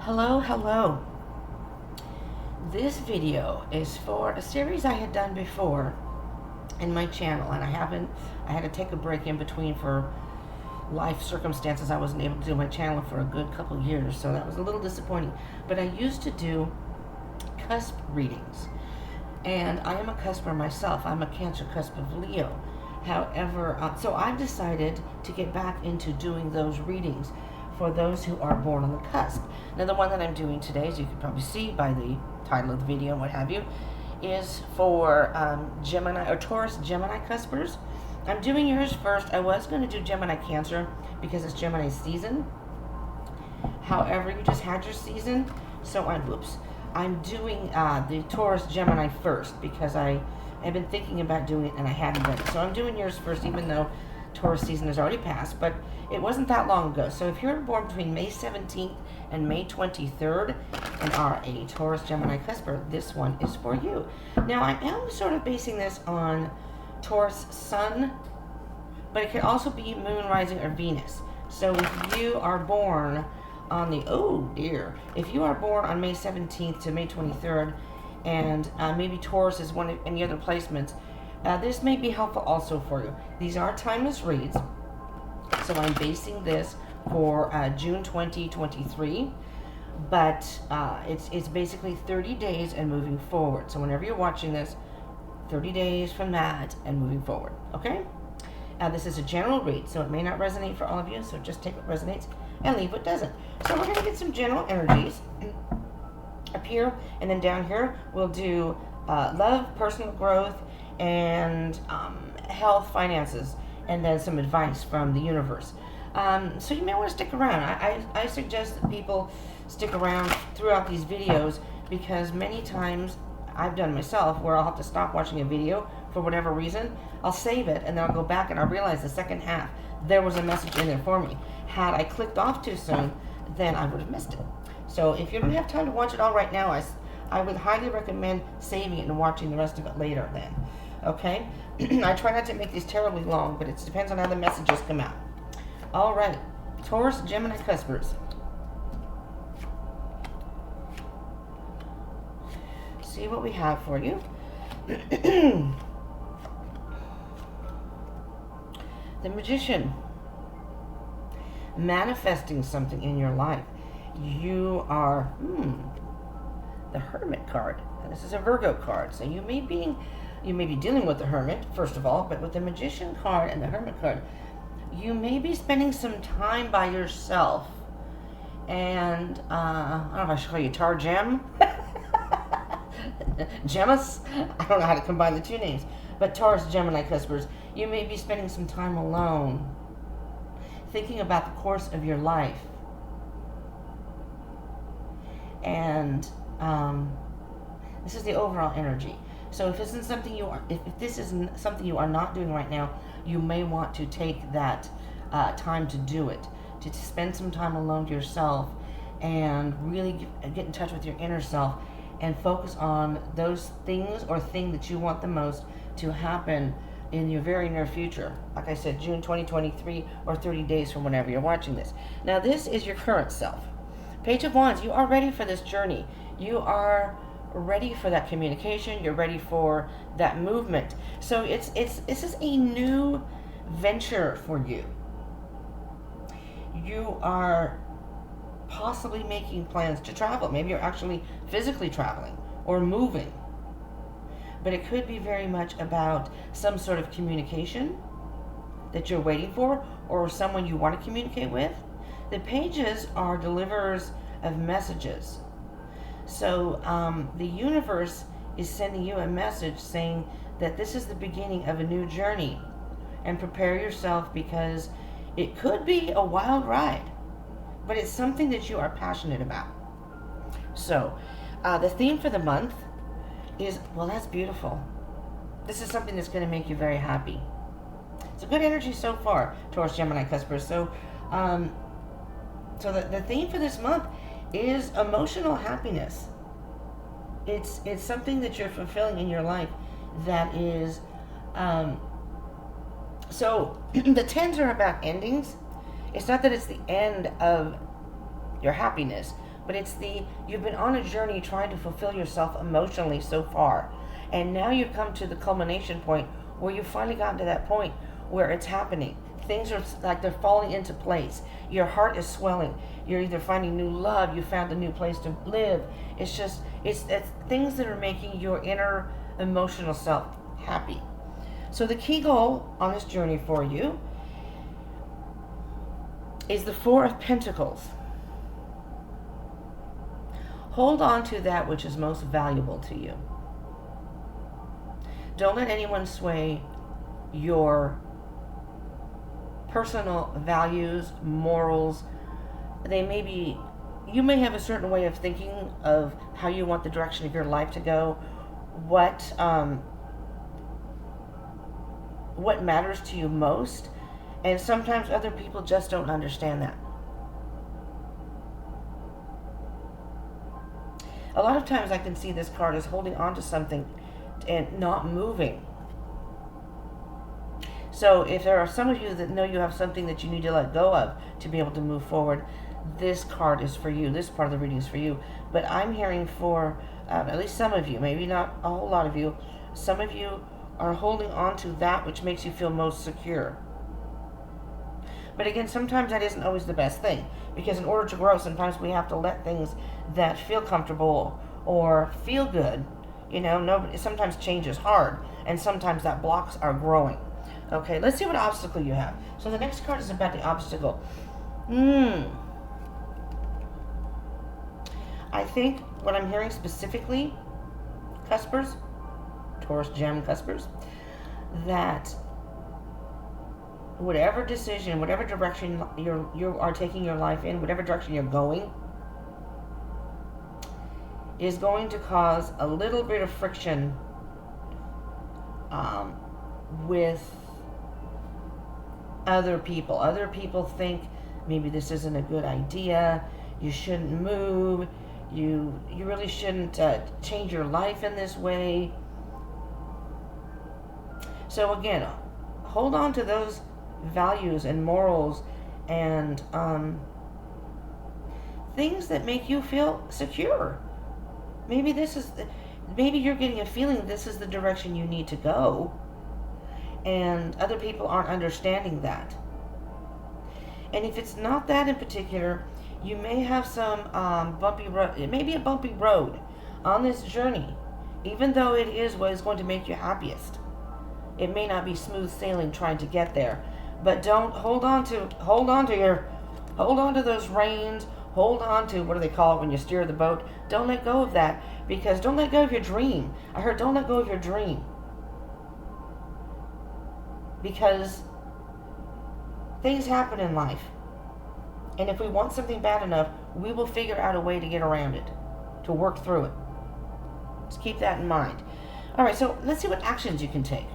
Hello, hello. This video is for a series I had done before in my channel, and I had to take a break in between for life circumstances. I wasn't able to do my channel for a good couple years, so that was a little disappointing. But I used to do cusp readings, and I am a cusper myself. I'm a Cancer cusp of Leo. However, so I've decided to get back into doing those readings for those who are born on the cusp. Now, the one that I'm doing today, as you can probably see by the title of the video and what have you, is for Gemini or Taurus Gemini cuspers. I'm doing yours first. I was going to do Gemini Cancer because it's Gemini season. However, you just had your season, so I'm doing the Taurus Gemini first because I have been thinking about doing it and I hadn't done it. So I'm doing yours first, even though Taurus season has already passed, but it wasn't that long ago. So if you're born between May 17th and May 23rd and are a Taurus Gemini cusper, this one is for you. Now, I am sort of basing this on Taurus Sun, but it could also be Moon, Rising, or Venus. So if you are born on if you are born on May 17th to May 23rd, and maybe Taurus is one of any other placements, this may be helpful also for you. These are timeless reads, so I'm basing this for June 2023, but it's basically 30 days and moving forward. So whenever you're watching this, 30 days from that and moving forward, okay? This is a general read, so it may not resonate for all of you, so just take what resonates and leave what doesn't. So we're going to get some general energies up here, and then down here we'll do love, personal growth, and health, finances, and then some advice from the universe. So you may want to stick around. I suggest that people stick around throughout these videos because many times I've done myself where I'll have to stop watching a video for whatever reason. I'll save it and then I'll go back and I'll realize the second half there was a message in there for me. Had I clicked off too soon, then I would have missed it. So if you don't have time to watch it all right now, I would highly recommend saving it and watching the rest of it later then. Okay? I try not to make these terribly long, but it depends on how the messages come out. All right. Taurus Gemini cuspers. See what we have for you. The Magician. Manifesting something in your life. You are the Hermit card. And this is a Virgo card. So you may be dealing with the Hermit, first of all, but with the Magician card and the Hermit card, you may be spending some time by yourself. And I don't know if I should call you Tar Gem. Gemus? I don't know how to combine the two names. But Taurus Gemini cuspers, you may be spending some time alone, thinking about the course of your life. And this is the overall energy. So if this isn't something you are not doing right now, you may want to take that time to do it, to spend some time alone to yourself and really get in touch with your inner self and focus on those things or thing that you want the most to happen in your very near future. Like I said, June 2023 or 30 days from whenever you're watching this. Now, this is your current self. Page of Wands, you are ready for this journey. You are ready for that communication. You're ready for that movement. So this is a new venture for you. You are possibly making plans to travel. Maybe you're actually physically traveling or moving. But it could be very much about some sort of communication that you're waiting for or someone you want to communicate with. The pages are deliverers of messages. So the universe is sending you a message saying that this is the beginning of a new journey, and prepare yourself because it could be a wild ride, but it's something that you are passionate about. So the theme for the month is, well, that's beautiful. This is something that's going to make you very happy. It's a good energy so far, Taurus Gemini cuspers. So the theme for this month is emotional happiness. It's something that you're fulfilling in your life that is so the 10s are about endings. It's not that it's the end of your happiness, but it's you've been on a journey trying to fulfill yourself emotionally so far. And now you've come to the culmination point where you've finally gotten to that point where it's happening. Things are like they're falling into place. Your heart is swelling. You're either finding new love, you found a new place to live. It's things that are making your inner emotional self happy. So the key goal on this journey for you is the Four of Pentacles. Hold on to that which is most valuable to you. Don't let anyone sway your personal values, morals. You may have a certain way of thinking of how you want the direction of your life to go, what matters to you most, and sometimes other people just don't understand that. A lot of times I can see this card as holding on to something and not moving. So if there are some of you that know you have something that you need to let go of to be able to move forward, this card is for you. This part of the reading is for you. But I'm hearing for at least some of you, maybe not a whole lot of you, some of you are holding on to that which makes you feel most secure. But again, sometimes that isn't always the best thing, because in order to grow, sometimes we have to let things that feel comfortable or feel good, sometimes change is hard, and sometimes that blocks our growing. Okay, let's see what obstacle you have. So the next card is about the obstacle. I think what I'm hearing specifically, Cuspers, Taurus Gem Cuspers, that whatever decision, whatever direction you are taking your life in, whatever direction you're going, is going to cause a little bit of friction with other people. Other people think maybe this isn't a good idea. You shouldn't move. You really shouldn't change your life in this way. So again, hold on to those values and morals and things that make you feel secure. Maybe you're getting a feeling this is the direction you need to go, and other people aren't understanding that. And if it's not that in particular, you may have some bumpy road. It may be a bumpy road on this journey, even though it is what is going to make you happiest. It may not be smooth sailing trying to get there, but don't hold on to those reins. Hold on to, what do they call it when you steer the boat? Don't let go of that, because don't let go of your dream. I heard don't let go of your dream. Because things happen in life. And if we want something bad enough, we will figure out a way to get around it, to work through it. Just keep that in mind. All right, so let's see what actions you can take.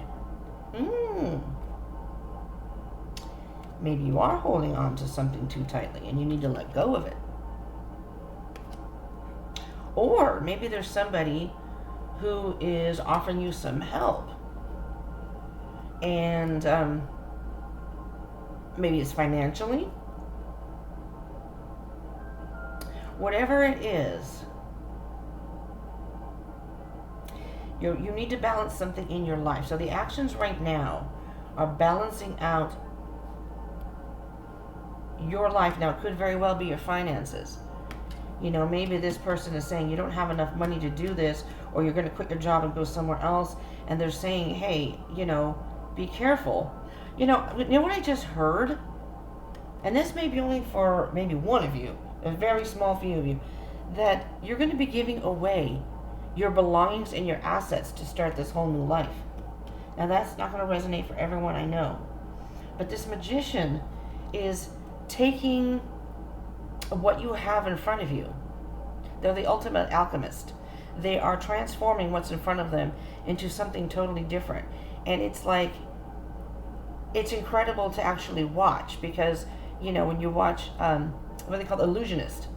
Maybe you are holding on to something too tightly and you need to let go of it. Or maybe there's somebody who is offering you some help. And maybe it's financially. Whatever it is, you need to balance something in your life. So the actions right now are balancing out your life. Now, it could very well be your finances. Maybe this person is saying you don't have enough money to do this, or you're going to quit your job and go somewhere else, and they're saying, hey, be careful. You know what I just heard? And this may be only for maybe one of you, a very small few of you, that you're going to be giving away your belongings and your assets to start this whole new life. Now, that's not going to resonate for everyone, I know. But this magician is taking what you have in front of you. They're the ultimate alchemist. They are transforming what's in front of them into something totally different. And it's incredible to actually watch, because, when you watch, what they call illusionist,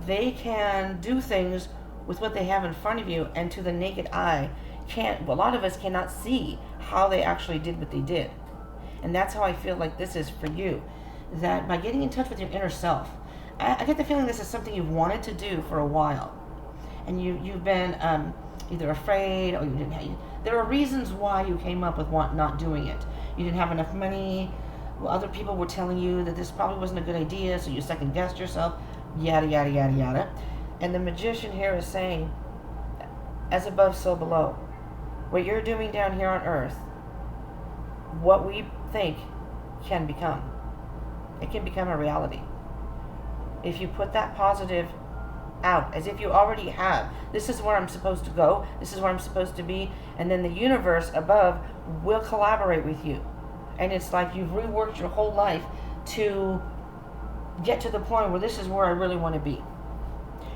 they can do things with what they have in front of you, and to the naked eye, a lot of us cannot see how they actually did what they did. And that's how I feel like this is for you. That by getting in touch with your inner self, I get the feeling this is something you've wanted to do for a while, and you've been either afraid or you didn't have. There are reasons why you came up with not doing it. You didn't have enough money. Well, other people were telling you that this probably wasn't a good idea, so you second guessed yourself. Yada yada yada yada. And the magician here is saying, as above, so below. What you're doing down here on earth, what we think can become. It can become a reality. If you put that positive out, as if you already have. This is where I'm supposed to go. This is where I'm supposed to be. And then the universe above will collaborate with you. And it's like you've reworked your whole life to get to the point where this is where I really want to be.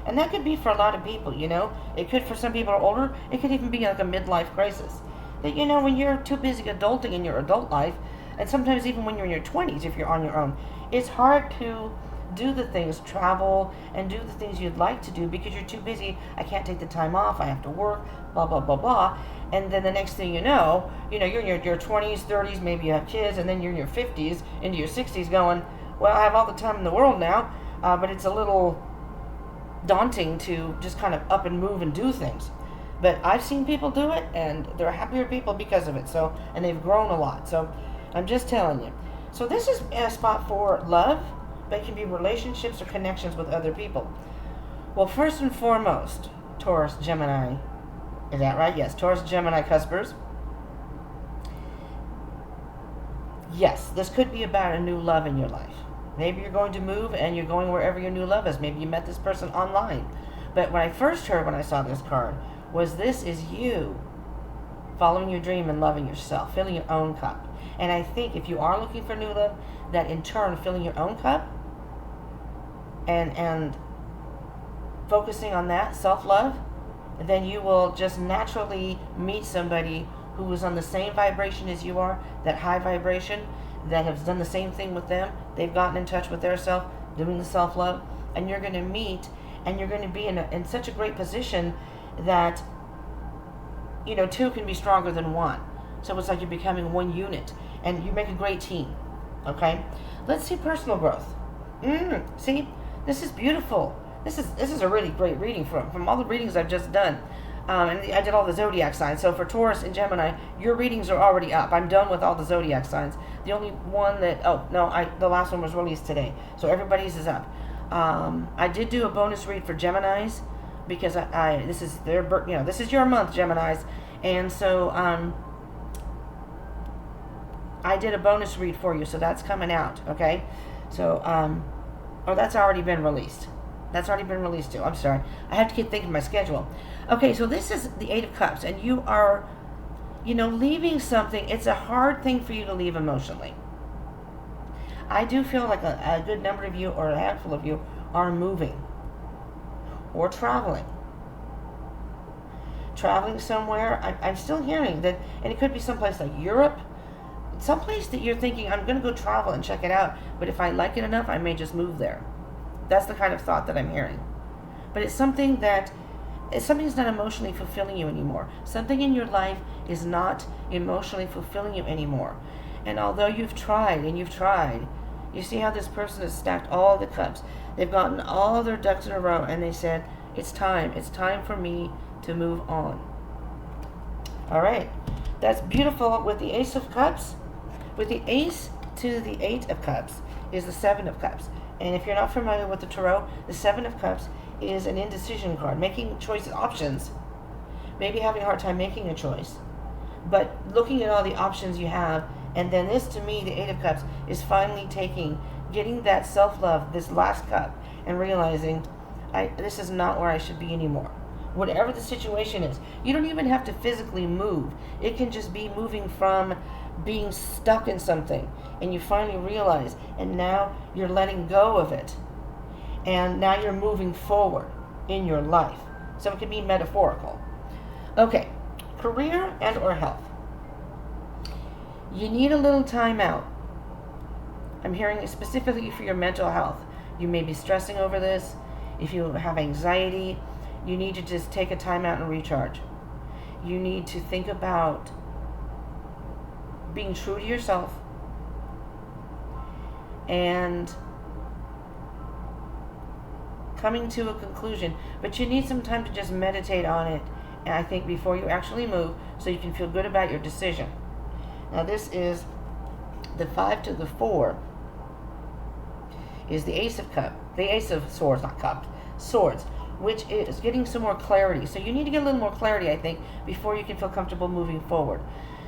And that could be for a lot of people, you know. It could for some people who are older. It could even be like a midlife crisis. That, you know, when you're too busy adulting in your adult life, and sometimes even when you're in your 20s, if you're on your own, it's hard to do the things, travel, and do the things you'd like to do because you're too busy. I can't take the time off. I have to work, blah, blah, blah, blah. And then the next thing you know, you're in your 20s, 30s, maybe you have kids, and then you're in your 50s, into your 60s going, well, I have all the time in the world now, but it's a little daunting to just kind of up and move and do things. But I've seen people do it, and they're happier people because of it. So, and they've grown a lot. So I'm just telling you. So this is a spot for love, but it can be relationships or connections with other people. Well, first and foremost, Taurus, Gemini. Is that right? Yes, Taurus, Gemini, Cuspers. Yes, this could be about a new love in your life. Maybe you're going to move and you're going wherever your new love is. Maybe you met this person online. But what I first heard when I saw this card was this is you following your dream and loving yourself, filling your own cup. And I think if you are looking for new love, that in turn filling your own cup and focusing on that self-love, then you will just naturally meet somebody who is on the same vibration as you are, that high vibration, that has done the same thing with them. They've gotten in touch with their self, doing the self-love, and you're going to meet, and you're going to be in such a great position that, you know, two can be stronger than one. So it's like you're becoming one unit, and you make a great team. Okay? Let's see personal growth. See? This is beautiful. This is a really great reading from all the readings I've just done. And I did all the zodiac signs. So for Taurus and Gemini, your readings are already up. I'm done with all the zodiac signs. The only one that, the last one was released today. So everybody's is up. I did do a bonus read for Geminis because this is their, this is your month, Geminis. And so I did a bonus read for you. So that's coming out. Okay. So, that's already been released. That's already been released too. I'm sorry. I have to keep thinking of my schedule. Okay, so this is the Eight of Cups, and you are, leaving something. It's a hard thing for you to leave emotionally. I do feel like a good number of you, or a handful of you, are moving or traveling. Traveling somewhere. I'm still hearing that, and it could be someplace like Europe, someplace that you're thinking, I'm going to go travel and check it out, but if I like it enough, I may just move there. That's the kind of thought that I'm hearing. But it's something that's not emotionally fulfilling you anymore. Something in your life is not emotionally fulfilling you anymore. And although you've tried, you see how this person has stacked all the cups. They've gotten all their ducks in a row, and they said, it's time for me to move on. All right. That's beautiful with the Ace of Cups. With the Ace to the Eight of Cups is the Seven of Cups. And if you're not familiar with the Tarot, the Seven of Cups is an indecision card, making choices, options. Maybe having a hard time making a choice, but looking at all the options you have. And then this, to me, the Eight of Cups, is finally getting that self-love, this last cup, and realizing, this is not where I should be anymore. Whatever the situation is, you don't even have to physically move. It can just be moving from being stuck in something, and you finally realize, and now you're letting go of it, and now you're moving forward in your life. So it can be metaphorical. Okay, career and or health. You need a little time out. I'm hearing it specifically for your mental health. You may be stressing over this. If you have anxiety, you need to just take a time out and recharge. You need to think about being true to yourself and coming to a conclusion, but you need some time to just meditate on it, and I think before you actually move, so you can feel good about your decision. Now this is the 5 to the 4 is the Ace of Cups, the Ace of Swords, not Cups, Swords, which is getting some more clarity. So you need to get a little more clarity, I think, before you can feel comfortable moving forward.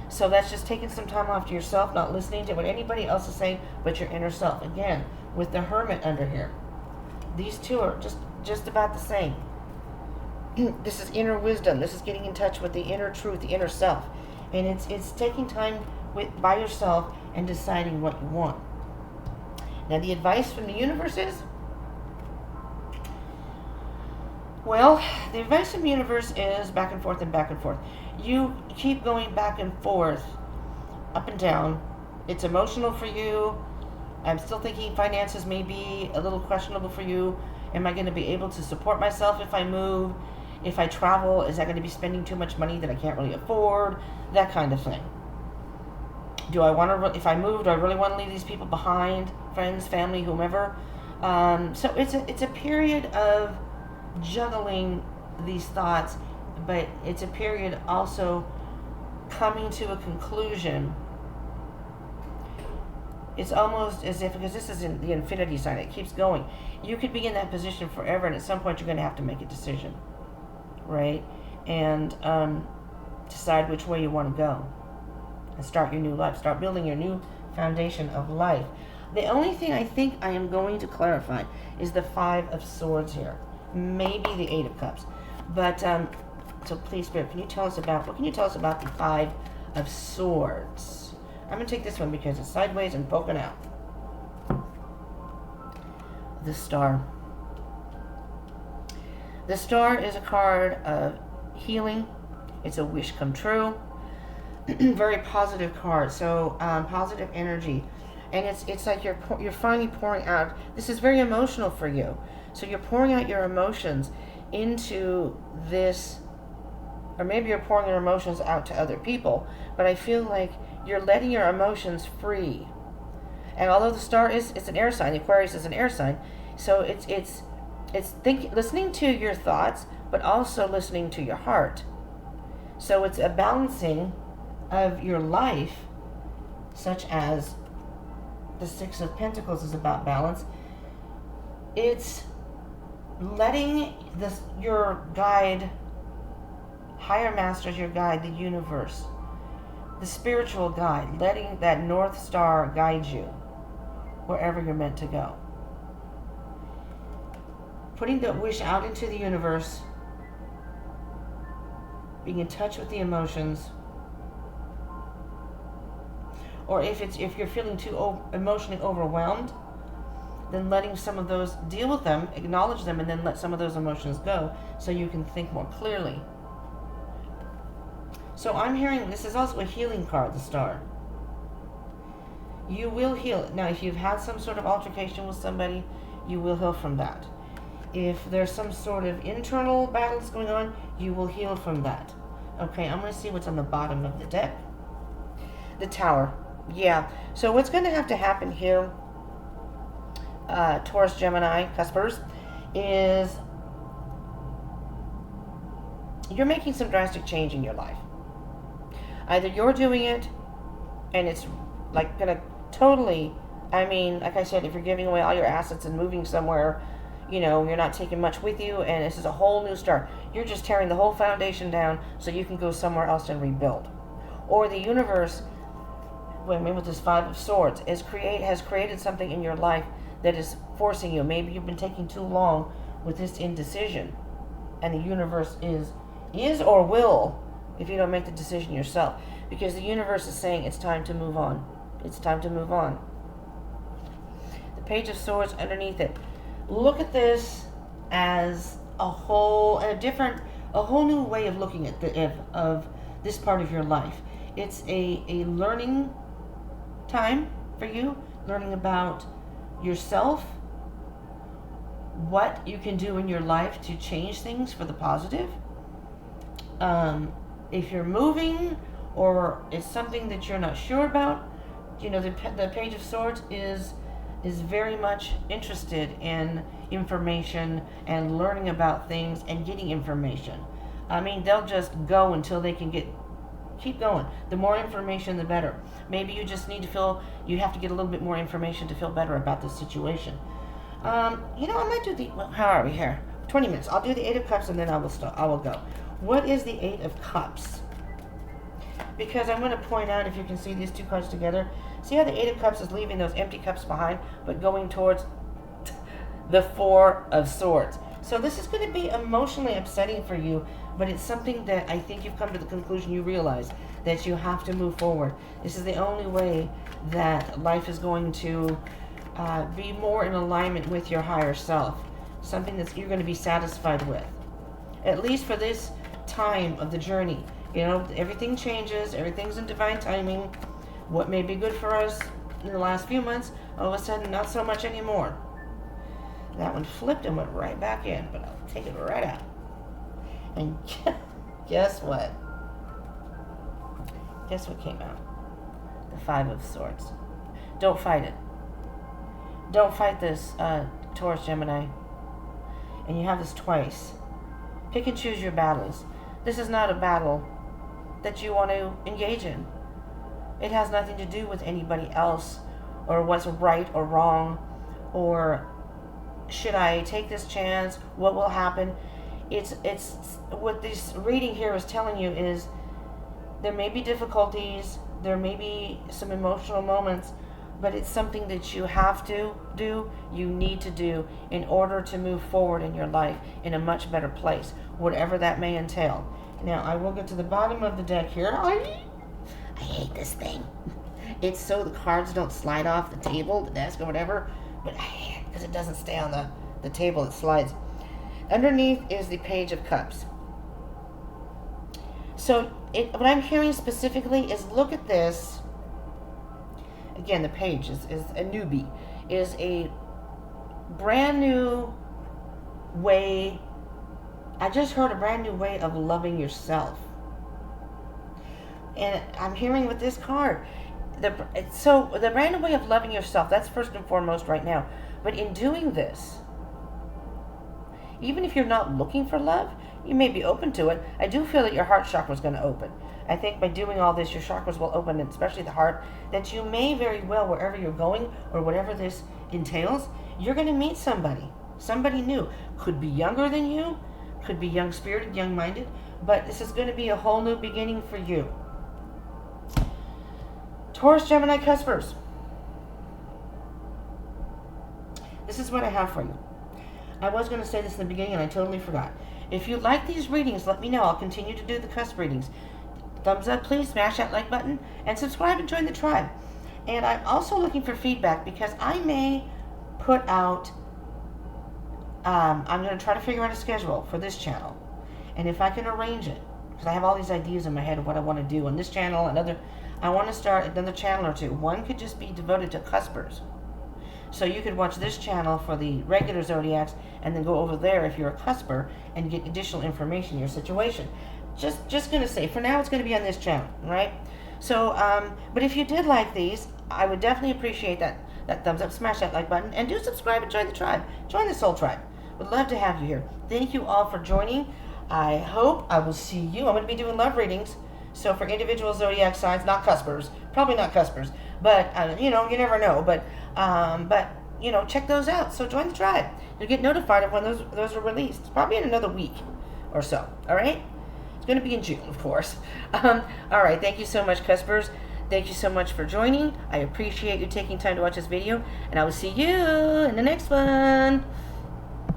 So that's just taking some time off to yourself, not listening to what anybody else is saying, but your inner self. Again, with the Hermit under here, these two are just about the same. This is inner wisdom. This is getting in touch with the inner truth, the inner self, and it's taking time by yourself and deciding what you want. Now, the advice from the universe is, well, the advice from the universe is back and forth and back and forth. You keep going back and forth, up and down. It's emotional for you. I'm still thinking finances may be a little questionable for you. Am I going to be able to support myself if I move? If I travel, is that going to be spending too much money that I can't really afford? That kind of thing. Do I want to, if I move, do I really want to leave these people behind? Friends, family, whomever. So it's a period of juggling these thoughts, but it's a period also coming to a conclusion. It's almost as if, because this is in the infinity sign, it keeps going. You could be in that position forever, and at some point you're going to have to make a decision, right? And decide which way you want to go and start your new life, start building your new foundation of life. The only thing I think I am going to clarify is the 5 of Swords here. Maybe the 8 of Cups. But, so please, Spirit, what can you tell us about the 5 of Swords? I'm going to take this one because it's sideways and poking out. The Star. The Star is a card of healing. It's a wish come true. Very positive card. So, positive energy. And it's like you're finally pouring out. This is very emotional for you. So you're pouring out your emotions into this, or maybe you're pouring your emotions out to other people, but I feel like you're letting your emotions free. And although the Star it's an air sign, the Aquarius is an air sign, so it's listening to your thoughts, but also listening to your heart. So it's a balancing of your life, such as the 6 of Pentacles is about balance. It's letting your guide, higher masters, your guide, the universe, the spiritual guide, letting that North Star guide you wherever you're meant to go. Putting the wish out into the universe, being in touch with the emotions, or if you're feeling too emotionally overwhelmed, then letting some of those, deal with them, acknowledge them, and then let some of those emotions go so you can think more clearly. So I'm hearing, this is also a healing card, the Star. You will heal. Now, if you've had some sort of altercation with somebody, you will heal from that. If there's some sort of internal battles going on, you will heal from that. Okay, I'm going to see what's on the bottom of the deck. The Tower. Yeah, so what's going to have to happen here, Taurus, Gemini, Cuspers, is you're making some drastic change in your life. Either you're doing it, and it's like going to totally, I mean, like I said, if you're giving away all your assets and moving somewhere, you know, you're not taking much with you, and this is a whole new start. You're just tearing the whole foundation down so you can go somewhere else and rebuild. Or the universe, with this 5 of Swords, has created something in your life that is forcing you. Maybe you've been taking too long with this indecision, and the universe is or will, if you don't make the decision yourself, because the universe is saying it's time to move on. It's time to move on. The Page of Swords underneath it. Look at this as a whole new way of looking at of this part of your life. It's a learning time for you, learning about yourself, what you can do in your life to change things for the positive. If you're moving or it's something that you're not sure about, you know, the Page of Swords is is very much interested in information and learning about things and getting information. I mean, they'll just go until they can keep going. The more information, the better. Maybe you just need to you have to get a little bit more information to feel better about the situation. I might do how are we here? 20 minutes. I'll do the Eight of Cups and then I will go. What is the Eight of Cups? Because I'm going to point out, if you can see these two cards together, see how the Eight of Cups is leaving those empty cups behind, but going towards the Four of Swords. So this is going to be emotionally upsetting for you, but it's something that I think you've come to the conclusion, you realize that you have to move forward. This is the only way that life is going to be more in alignment with your higher self. Something that you're going to be satisfied with. At least for this time of the journey. You know, everything changes. Everything's in divine timing. What may be good for us in the last few months, all of a sudden, not so much anymore. That one flipped and went right back in, but I'll take it right out. And guess what? Guess what came out? The Five of Swords. Don't fight it. Don't fight this, Taurus, Gemini. And you have this twice. Pick and choose your battles. This is not a battle that you want to engage in. It has nothing to do with anybody else or what's right or wrong or should I take this chance? What will happen? It's what this reading here is telling you is there may be difficulties, there may be some emotional moments, but it's something that you have to do, you need to do in order to move forward in your life in a much better place, whatever that may entail. Now, I will get to the bottom of the deck here. I hate this thing. It's so the cards don't slide off the table, the desk, or whatever, but I hate it because it doesn't stay on the table, it slides. Underneath is the Page of Cups. So, what I'm hearing specifically is look at this. Again, the page is a newbie, is a brand new way. I just heard a brand new way of loving yourself. And I'm hearing with this card, so the brand new way of loving yourself, that's first and foremost right now. But in doing this, even if you're not looking for love, you may be open to it. I do feel that your heart chakra is going to open. I think by doing all this, your chakras will open, and especially the heart, that you may very well, wherever you're going or whatever this entails, you're going to meet somebody new. Could be younger than you, could be young-spirited, young-minded, but this is going to be a whole new beginning for you. Taurus, Gemini, Cuspers. This is what I have for you. I was going to say this in the beginning and I totally forgot. If you like these readings, let me know. I'll continue to do the cusp readings. Thumbs up, please. Smash that like button and subscribe and join the tribe. And I'm also looking for feedback because I may put out, I'm going to try to figure out a schedule for this channel. And if I can arrange it, because I have all these ideas in my head of what I want to do on this channel, I want to start another channel or two. One could just be devoted to cuspers. So you could watch this channel for the regular zodiacs and then go over there if you're a cusper and get additional information in your situation. Just going to say, for now it's going to be on this channel, right? So, but if you did like these, I would definitely appreciate that thumbs up, smash that like button, and do subscribe and join the tribe. Join the soul tribe. Would love to have you here. Thank you all for joining. I hope I will see you. I'm going to be doing love readings. So for individual zodiac signs, not cuspers, probably not cuspers, but you never know. But check those out. So join the tribe. You'll get notified of when those are released. It's probably in another week or so. All right. It's going to be in June, of course. All right. Thank you so much, cuspers. Thank you so much for joining. I appreciate you taking time to watch this video, and I will see you in the next one.